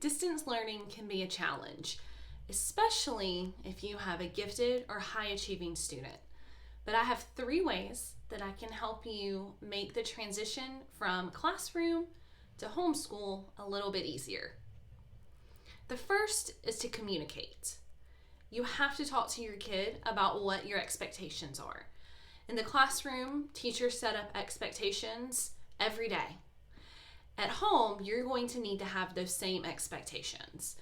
distance learning can be a challenge, especially if you have a gifted or high achieving student. But I have 3 ways that I can help you make the transition from classroom to homeschool a little bit easier. The first is to communicate. You have to talk to your kid about what your expectations are. In the classroom, teachers set up expectations every day. At home, you're going to need to have those same expectations.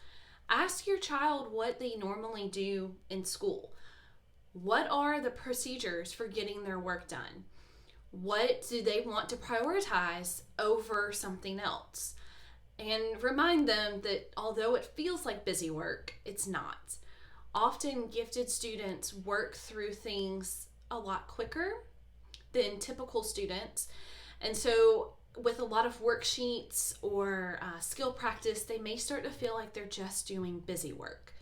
Ask your child what they normally do in school. What are the procedures for getting their work done? What do they want to prioritize over something else? And remind them that although it feels like busy work, it's not. Often gifted students work through things a lot quicker than typical students. And so with a lot of worksheets or skill practice, they may start to feel like they're just doing busy work.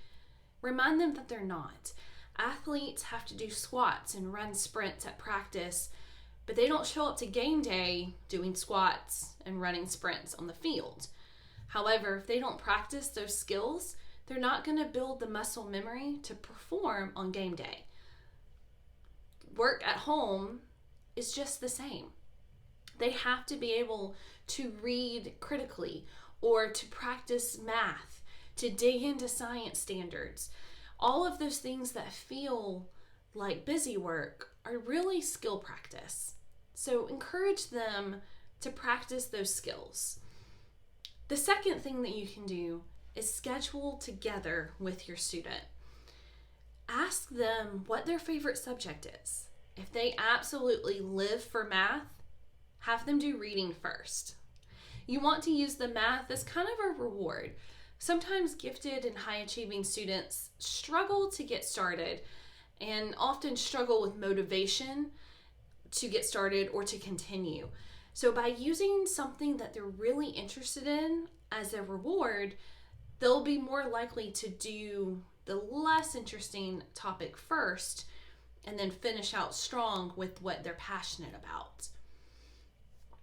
Remind them that they're not. Athletes have to do squats and run sprints at practice, but they don't show up to game day doing squats and running sprints on the field. However, if they don't practice those skills, they're not going to build the muscle memory to perform on game day. Work at home is just the same. They have to be able to read critically or to practice math, to dig into science standards. All of those things that feel like busy work are really skill practice. So encourage them to practice those skills. The second thing that you can do is schedule together with your student. Ask them what their favorite subject is. If they absolutely live for math, have them do reading first. You want to use the math as kind of a reward. Sometimes gifted and high achieving students struggle to get started and often struggle with motivation to get started or to continue. So by using something that they're really interested in as a reward, they'll be more likely to do the less interesting topic first and then finish out strong with what they're passionate about.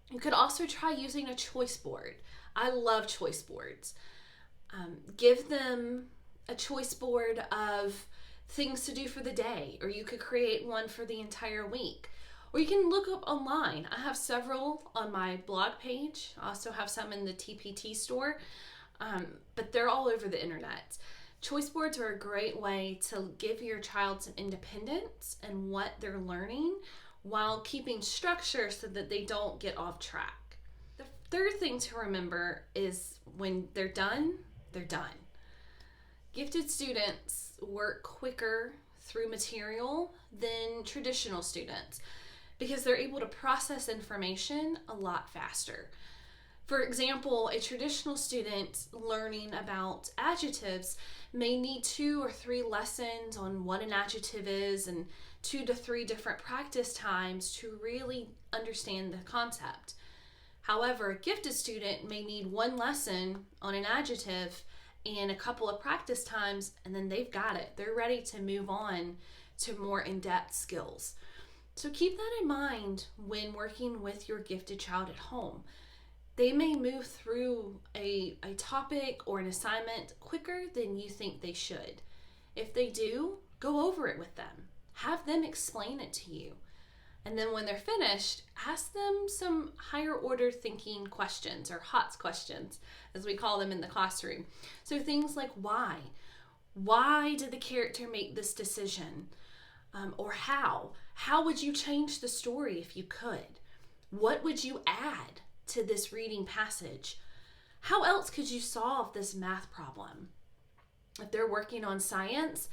You could also try using a choice board. I love choice boards. Give them a choice board of things to do for the day, or you could create one for the entire week. Or you can look up online. I have several on my blog page. I also have some in the TPT store, but they're all over the internet. Choice boards are a great way to give your child some independence in what they're learning while keeping structure so that they don't get off track. The third thing to remember is when they're done, they're done. Gifted students work quicker through material than traditional students because they're able to process information a lot faster. For example, a traditional student learning about adjectives may need 2 or 3 lessons on what an adjective is and 2 to 3 different practice times to really understand the concept. However, a gifted student may need 1 lesson on an adjective and a couple of practice times, and then they've got it. They're ready to move on to more in-depth skills. So keep that in mind when working with your gifted child at home. They may move through a topic or an assignment quicker than you think they should. If they do, go over it with them. Have them explain it to you. And then when they're finished, ask them some higher order thinking questions, or HOTS questions, as we call them in the classroom. So things like why? Why did the character make this decision? Or how? How would you change the story if you could? What would you add to this reading passage? How else could you solve this math problem? If they're working on science,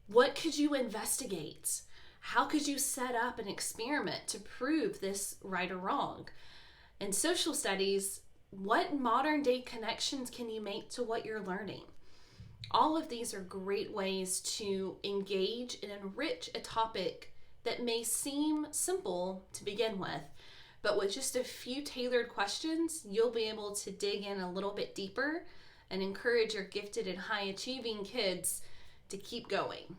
what could you investigate? How could you set up an experiment to prove this right or wrong? In social studies, what modern day connections can you make to what you're learning? All of these are great ways to engage and enrich a topic that may seem simple to begin with, but with just a few tailored questions, you'll be able to dig in a little bit deeper and encourage your gifted and high achieving kids to keep going.